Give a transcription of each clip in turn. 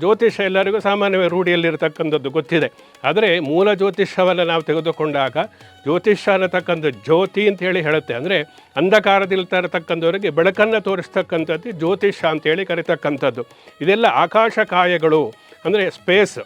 ಜ್ಯೋತಿಷ್ಯ ಎಲ್ಲರಿಗೂ ಸಾಮಾನ್ಯವಾಗಿ ರೂಢಿಯಲ್ಲಿರತಕ್ಕಂಥದ್ದು ಗೊತ್ತಿದೆ. ಆದರೆ ಮೂಲ ಜ್ಯೋತಿಷ್ಯವನ್ನು ನಾವು ತೆಗೆದುಕೊಂಡಾಗ ಜ್ಯೋತಿಷ್ಯ ಅನ್ನತಕ್ಕಂಥ ಜ್ಯೋತಿ ಅಂತೇಳಿ ಹೇಳುತ್ತೆ. ಅಂದರೆ ಅಂಧಕಾರದಿಲ್ತಾ ಇರತಕ್ಕಂಥವರಿಗೆ ಬೆಳಕನ್ನು ತೋರಿಸ್ತಕ್ಕಂಥದ್ದು ಜ್ಯೋತಿಷ್ಯ ಅಂತೇಳಿ ಕರಿತಕ್ಕಂಥದ್ದು. ಇದೆಲ್ಲ ಆಕಾಶಕಾಯಗಳು ಅಂದರೆ ಸ್ಪೇಸ್,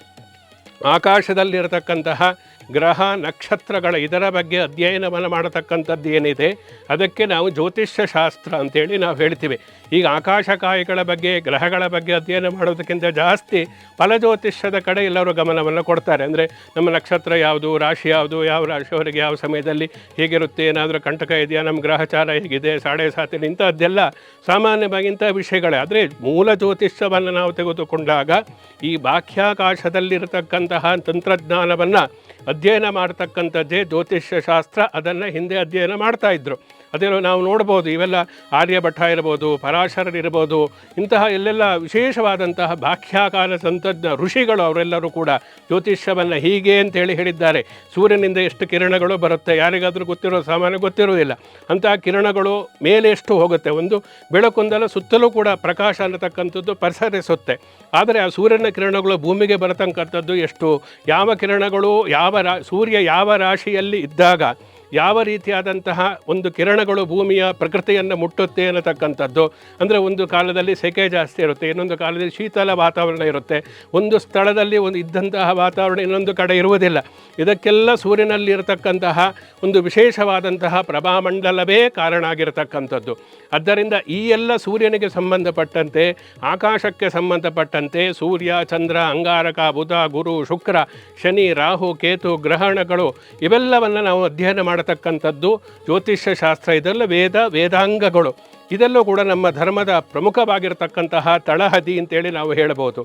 ಆಕಾಶದಲ್ಲಿರತಕ್ಕಂತಹ ಗ್ರಹ ನಕ್ಷತ್ರಗಳ ಇದರ ಬಗ್ಗೆ ಅಧ್ಯಯನವನ್ನು ಮಾಡತಕ್ಕಂಥದ್ದು ಏನಿದೆ ಅದಕ್ಕೆ ನಾವು ಜ್ಯೋತಿಷ್ಯ ಶಾಸ್ತ್ರ ಅಂತೇಳಿ ನಾವು ಹೇಳ್ತೀವಿ. ಈಗ ಆಕಾಶಕಾಯಗಳ ಬಗ್ಗೆ ಗ್ರಹಗಳ ಬಗ್ಗೆ ಅಧ್ಯಯನ ಮಾಡೋದಕ್ಕಿಂತ ಜಾಸ್ತಿ ಫಲಜ್ಯೋತಿಷ್ಯದ ಕಡೆ ಎಲ್ಲರೂ ಗಮನವನ್ನು ಕೊಡ್ತಾರೆ. ಅಂದರೆ ನಮ್ಮ ನಕ್ಷತ್ರ ಯಾವುದು, ರಾಶಿ ಯಾವುದು, ಯಾವ ರಾಶಿಯವರಿಗೆ ಯಾವ ಸಮಯದಲ್ಲಿ ಹೇಗಿರುತ್ತೆ, ಏನಾದರೂ ಕಂಟಕ ಇದೆಯಾ, ನಮ್ಮ ಗ್ರಹಚಾರ ಹೇಗಿದೆ, ಸಾಡೆ ಸಾತಿನ ಇಂಥದ್ದೆಲ್ಲ ಸಾಮಾನ್ಯವಾಗಿ ಇಂಥ ವಿಷಯಗಳೇ. ಆದರೆ ಮೂಲ ಜ್ಯೋತಿಷ್ಯವನ್ನು ನಾವು ತೆಗೆದುಕೊಂಡಾಗ ಈ ಬಾಹ್ಯಾಕಾಶದಲ್ಲಿರತಕ್ಕಂತಹ ತಂತ್ರಜ್ಞಾನವನ್ನು ಅಧ್ಯಯನ ಮಾಡ್ತಕ್ಕಂಥದ್ದೇ ಜ್ಯೋತಿಷ್ಯ ಶಾಸ್ತ್ರ. ಅದನ್ನು ಹಿಂದೆ ಅಧ್ಯಯನ ಮಾಡ್ತಾಯಿದ್ರು. ಅದೇನೋ ನಾವು ನೋಡ್ಬೋದು, ಇವೆಲ್ಲ ಆರ್ಯಭಟ ಇರ್ಬೋದು, ಪರಾಶರರಿರ್ಬೋದು, ಇಂತಹ ಎಲ್ಲೆಲ್ಲ ವಿಶೇಷವಾದಂತಹ ಬಾಹ್ಯಾಕಾಶ ತಂತ್ರಜ್ಞ ಋಷಿಗಳು ಅವರೆಲ್ಲರೂ ಕೂಡ ಜ್ಯೋತಿಷ್ಯವನ್ನು ಹೀಗೆ ಅಂತೇಳಿ ಹೇಳಿದ್ದಾರೆ. ಸೂರ್ಯನಿಂದ ಎಷ್ಟು ಕಿರಣಗಳು ಬರುತ್ತೆ, ಯಾರಿಗಾದರೂ ಗೊತ್ತಿರೋ ಸಾಮಾನ್ಯ ಗೊತ್ತಿರುವುದಿಲ್ಲ. ಅಂತಹ ಕಿರಣಗಳು ಮೇಲೆ ಎಷ್ಟು ಹೋಗುತ್ತೆ, ಒಂದು ಬೆಳಕೊಂದಲ ಸುತ್ತಲೂ ಕೂಡ ಪ್ರಕಾಶ ಅನ್ನತಕ್ಕಂಥದ್ದು ಪಸರಿಸುತ್ತೆ. ಆದರೆ ಆ ಸೂರ್ಯನ ಕಿರಣಗಳು ಭೂಮಿಗೆ ಬರತಕ್ಕಂಥದ್ದು ಎಷ್ಟು, ಯಾವ ಕಿರಣಗಳು ಸೂರ್ಯ ಯಾವ ರಾಶಿಯಲ್ಲಿ ಇದ್ದಾಗ ಯಾವ ರೀತಿಯಾದಂತಹ ಒಂದು ಕಿರಣಗಳು ಭೂಮಿಯ ಪ್ರಕೃತಿಯನ್ನು ಮುಟ್ಟುತ್ತೆ ಅನ್ನತಕ್ಕಂಥದ್ದು. ಅಂದರೆ ಒಂದು ಕಾಲದಲ್ಲಿ ಸೆಕೆ ಜಾಸ್ತಿ ಇರುತ್ತೆ, ಇನ್ನೊಂದು ಕಾಲದಲ್ಲಿ ಶೀತಲ ವಾತಾವರಣ ಇರುತ್ತೆ, ಒಂದು ಸ್ಥಳದಲ್ಲಿ ಇದ್ದಂತಹ ವಾತಾವರಣ ಇನ್ನೊಂದು ಕಡೆ ಇರುವುದಿಲ್ಲ. ಇದಕ್ಕೆಲ್ಲ ಸೂರ್ಯನಲ್ಲಿ ಇರತಕ್ಕಂತಹ ಒಂದು ವಿಶೇಷವಾದಂತಹ ಪ್ರಭಾಮಂಡಲವೇ ಕಾರಣ ಆಗಿರತಕ್ಕಂಥದ್ದು. ಆದ್ದರಿಂದ ಈ ಎಲ್ಲ ಸೂರ್ಯನಿಗೆ ಸಂಬಂಧಪಟ್ಟಂತೆ, ಆಕಾಶಕ್ಕೆ ಸಂಬಂಧಪಟ್ಟಂತೆ ಸೂರ್ಯ, ಚಂದ್ರ, ಅಂಗಾರಕ, ಬುಧ, ಗುರು, ಶುಕ್ರ, ಶನಿ, ರಾಹು, ಕೇತು, ಗ್ರಹಣಗಳು ಇವೆಲ್ಲವನ್ನು ನಾವು ಅಧ್ಯಯನ ಮಾಡತಕ್ಕಂಥದ್ದು ಜ್ಯೋತಿಷ್ಯ ಶಾಸ್ತ್ರ. ಇದೆಲ್ಲ ವೇದಾಂಗಗಳು. ಇದೆಲ್ಲೂ ಕೂಡ ನಮ್ಮ ಧರ್ಮದ ಪ್ರಮುಖವಾಗಿರತಕ್ಕಂತಹ ತಳಹದಿ ಅಂತೇಳಿ ನಾವು ಹೇಳಬಹುದು.